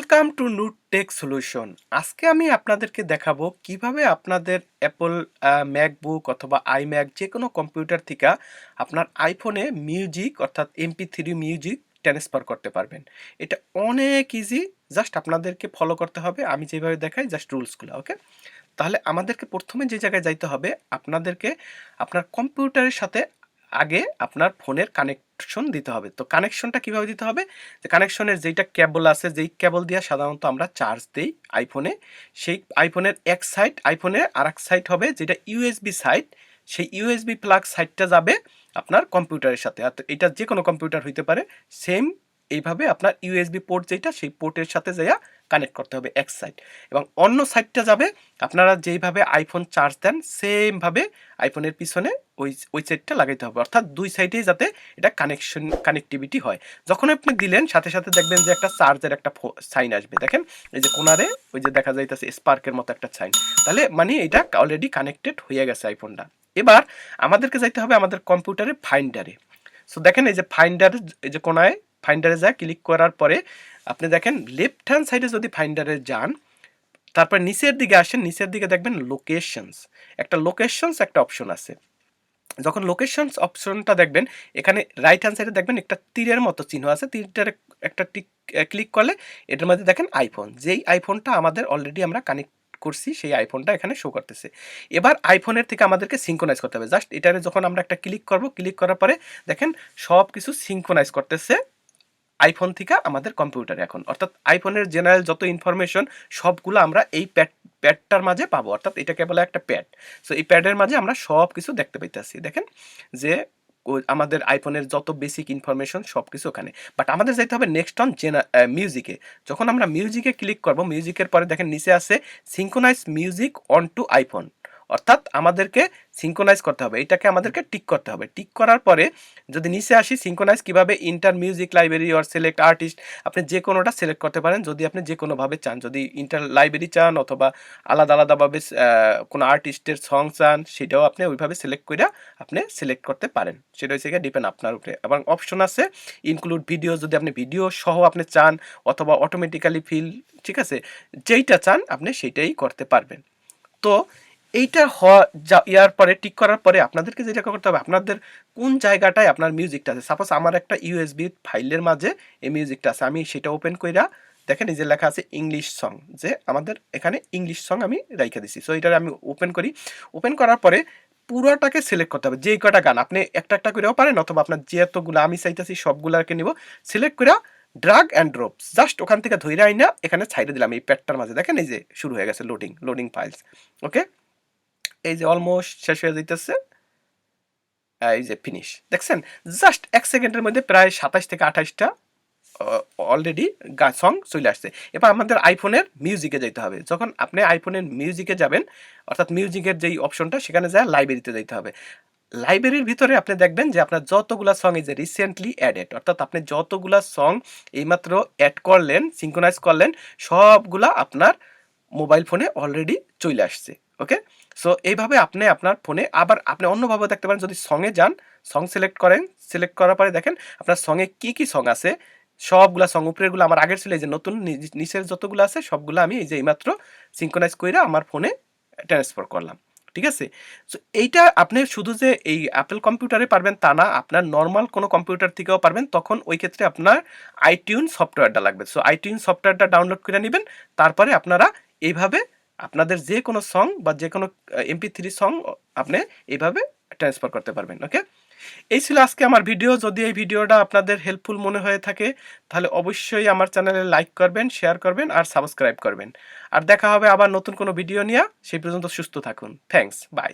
Welcome to নুটেক solution. আজকে আমি আপনাদেরকে দেখাবো কিভাবে আপনাদের অ্যাপল ম্যাকবুক অথবা আইম্যাক যে কোনো কম্পিউটার থেকে আপনার আইফোনে মিউজিক অর্থাৎ MP3 মিউজিক ট্রান্সফার করতে পারবেন। এটা অনেক ইজি, জাস্ট আপনাদেরকে ফলো করতে হবে আমি যেভাবে দেখাই, জাস্ট রুলসগুলো। ওকে, তাহলে আমাদেরকে প্রথমে যে জায়গায় যাইতে হবে, আপনাদেরকে আপনার কম্পিউটারের সাথে আগে আপনার ফোনের কানেকশন দিতে হবে। তো কানেকশনটা কিভাবে দিতে হবে, যে কানেকশনের যেইটা কেবল আছে, যেই কেবল দিয়ে সাধারণত আমরা চার্জ দিই আইফোনে, সেই আইফোনের এক সাইড, আইফোনের আর এক সাইড হবে যেটা ইউএসবি সাইড, সেই ইউএসবি প্লাগ সাইডটা যাবে আপনার কম্পিউটারের সাথে। আর এটা যে কোনো কম্পিউটার হইতে পারে, সেম এইভাবে আপনার ইউএসবি পোর্ট যেটা, সেই পোর্টের সাথে যাইয়া কানেক্ট করতে হবে এক সাইড, এবং অন্য সাইডটা যাবে আপনারা যেইভাবে আইফোন চার্জ দেন সেমভাবে আইফোনের পিছনে ওই সাইডটা লাগাইতে হবে, অর্থাৎ দুই সাইডেই যাতে এটা কানেক্টিভিটি হয়। যখন আপনি দিলেন সাথে সাথে দেখবেন যে একটা চার্জের একটা সাইন আসবে, দেখেন এই যে কোনারে ওই যে দেখা যাইতেছে স্পার্কের মতো একটা সাইন, তাহলে মানে এটা অলরেডি কানেক্টেড হয়ে গেছে আইফোনটা। এবার আমাদেরকে যাইতে হবে আমাদের কম্পিউটারে ফাইন্ডারে। সো দেখেন এই যে ফাইন্ডার, এই যে কোনায় ফাইন্ডারে যা ক্লিক করার পরে আপনি দেখেন লেফট হ্যান্ড সাইডে যদি ফাইন্ডারে যান, তারপর নিচের দিকে আসেন, নিচের দিকে দেখবেন লোকেশনস, একটা অপশন আছে। যখন লোকেশনস অপশনটা দেখবেন, এখানে রাইট হ্যান্ড সাইডে দেখবেন একটা তীরের মতো চিহ্ন আছে, তীরটার একটা ক্লিক করলে এটার মধ্যে দেখেন আইফোন, যেই আইফোনটা আমাদের অলরেডি আমরা কানেক্ট করছি সেই আইফোনটা এখানে শো করতেছে। এবার আইফোনের থেকে আমাদেরকে সিঙ্ক্রোনাইজ করতে হবে। জাস্ট এটারে যখন আমরা একটা ক্লিক করব, ক্লিক করার পরে দেখেন সব কিছু সিঙ্ক্রোনাইজ করতেছে আইফোন থেকে আমাদের কম্পিউটারে এখন, অর্থাৎ আইফোনের জেনারেল যত ইনফরমেশন সবগুলো আমরা এই প্যাডটার মাঝে পাবো, অর্থাৎ এটাকে বলে একটা প্যাড। সো এই প্যাডের মাঝে আমরা সব কিছু দেখতে পাইতেছি, দেখেন যে আমাদের আইফোনের যত বেসিক ইনফরমেশন সব কিছু ওখানে। বাট আমাদের যাইতে হবে নেক্সট অন মিউজিকে। যখন আমরা মিউজিকে ক্লিক করব, মিউজিকের পরে দেখেন নিচে আছে synchronize music on to iPhone, অর্থাৎ আমাদেরকে সিঙ্ক্রোনাইজ করতে হবে, এটাকে আমাদেরকে টিক করতে হবে। টিক করার পরে যদি নিচে আসি সিঙ্ক্রোনাইজ কিভাবে, inter music library or select artist, আপনি যে কোনোটা সিলেক্ট করতে পারেন যদি আপনি যে কোনোভাবে চান, যদি ইন্টার লাইব্রেরি চান অথবা আলাদা আলাদাভাবে কোনো আর্টিস্টের সং চান, সেটাও আপনি ওইভাবে সিলেক্ট করে আপনি সিলেক্ট করতে পারেন, সেটা হচ্ছে ডিপেন্ড আপনার উপরে। এবং অপশন আছে ইনক্লুড ভিডিও, যদি আপনি ভিডিও সহ আপনি চান, অথবা অটোমেটিক্যালি ফিল, ঠিক আছে, যেইটা চান আপনি সেইটাই করতে পারবেন। তো এইটা ইয়ার পরে টিক করার পরে আপনাদেরকে যেটা করতে হবে, আপনাদের কোন জায়গাটায় আপনার মিউজিকটা আছে। সাপোজ আমার একটা ইউএসবি ফাইলের মাঝে এই মিউজিকটা আছে, আমি সেটা ওপেন কইরা দেখেন এই যে লেখা আছে ইংলিশ সং, যে আমাদের এখানে ইংলিশ সং আমি রাইখা দিছি। সো এটা আমি ওপেন করি, ওপেন করার পরে পুরোটাকে সিলেক্ট করতে হবে, যে কটা গান আপনি একটা একটা করেও পারেন, অথবা আপনার যেতগুলো আমি চাইতেছি সবগুলোকে নিব, সিলেক্ট করে ড্রাগ অ্যান্ড ড্রপ, জাস্ট ওখান থেকে ধইরা আইনা এখানে ছাইড়ে দিলাম এই প্যাডটার মাঝে। দেখেন এই যে শুরু হয়ে গেছে লোডিং ফাইলস। ওকে, এই যে অলমোস্ট শেষ হয়ে যাইতেছে, এই যে ফিনিশ, দেখছেন জাস্ট 1 সেকেন্ডের মধ্যে প্রায় 27 থেকে 28টা অলরেডি সং চলে আসছে। এবার আমাদের আইফোনের মিউজিকে যেতে হবে। যখন আপনি আইফোনের মিউজিকে যাবেন, অর্থাৎ মিউজিকের যেই অপশনটা, সেখানে যায় লাইব্রেরিতে যেতে হবে। লাইব্রেরির ভিতরে আপনি দেখবেন যে আপনার যতগুলা সং এই যে রিসেন্টলি অ্যাডেড, অর্থাৎ আপনি যতগুলা সং এইমাত্র অ্যাড করলেন, সিঙ্ক্রোনাইজ করলেন, সবগুলা আপনার মোবাইল ফোনে অলরেডি চলে আসছে। ওকে, সো এইভাবে আপনি আপনার ফোনে আবার আপনি অন্যভাবে দেখতে পারেন। যদি সঙে যান, সং সিলেক্ট করেন, সিলেক্ট করার পরে দেখেন আপনার সঙে কি কি সং আছে, সবগুলা সং উপরেরগুলো আমার আগের ছিল, এই যে নতুন নিচের যতগুলো আছে সবগুলো আমি এই যে এইমাত্র সিঙ্ক্রোনাইজ করে আমার ফোনে ট্রান্সফার করলাম। ঠিক আছে, সো এইটা আপনি শুধু যে এই অ্যাপেল কম্পিউটারে পারবেন তা না, আপনার নর্মাল কোনো কম্পিউটার থেকেও পারবেন। তখন ওই ক্ষেত্রে আপনার আইটিউন সফটওয়্যারটা লাগবে। সো আইটিউন সফটওয়্যারটা ডাউনলোড করে নেবেন, তারপরে আপনারা এইভাবে আপনাদের যে কোনো সং বা যে কোনো MP3 সং আপনি এইভাবে ট্রান্সফার করতে পারবেন। ওকে, এই ছিল আজকে আমার ভিডিও। যদি এই ভিডিওটা আপনাদের হেল্পফুল মনে হয়ে থাকে, তাহলে অবশ্যই আমার চ্যানেলে লাইক করবেন, শেয়ার করবেন আর সাবস্ক্রাইব করবেন। আর দেখা হবে আবার নতুন কোনো ভিডিও নিয়ে। সেই পর্যন্ত সুস্থ থাকুন। Thanks, by.